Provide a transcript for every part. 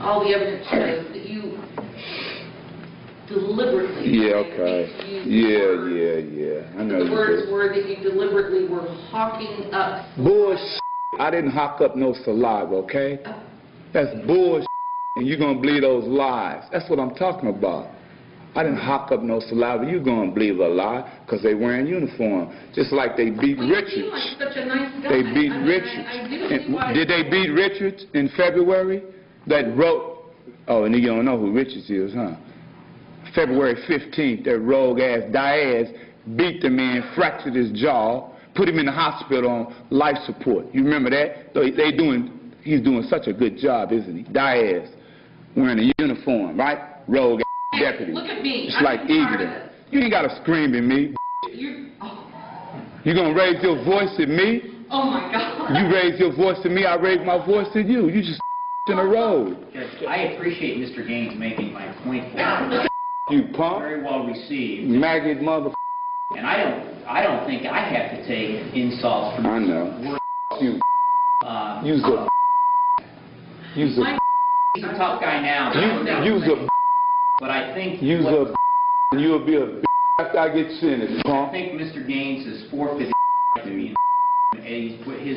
all the evidence shows that you deliberately... Yeah, okay. Yeah. I know the words were that you deliberately were hawking up... Bullshit. I didn't hawk up no saliva, okay? That's bullshit. And you're going to believe those lies. That's what I'm talking about. I didn't hawk up no saliva. You're going to believe a lie because they wearing uniform. Just like they beat Richards. You seem like such a nice guy. They beat Richards. Did they beat Richards in February? That wrote... Oh, and you don't know who Richards is, huh? February 15th, that rogue-ass Diaz beat the man, fractured his jaw, put him in the hospital on life support. You remember that? He's doing such a good job, isn't he? Diaz, wearing a uniform, right? Rogue deputy. Look at me. It's like Eagleton. You ain't got to scream at me. You gonna raise your voice at me? Oh my God. You raise your voice to me, I raise my voice to you. You just in the road. Judge, I appreciate Mr. Gaines making my point for you punk. Very well received. Maggot mother. And I don't think I have to take insults from... I know. You. Use a. He's a tough guy now. Use a. But I think... Use a. And you'll be a after I get sentenced, punk. I think Mr. Gaines has forfeited to me.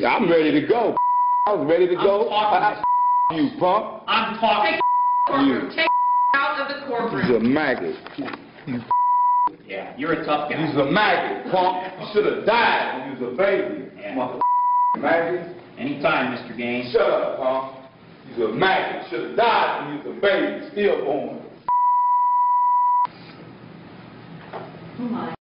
I'm ready to go. I was ready to go. You punk. I'm talking. Courtroom. Take out of the courtroom. He's a maggot. Yeah, you're a tough guy. He's a maggot, punk. You should have died when you was a baby. Yeah. Maggot. Anytime, Mr. Gaines. Shut up, punk. He's a maggot. You should have died when you was a baby. Stillborn. Oh my.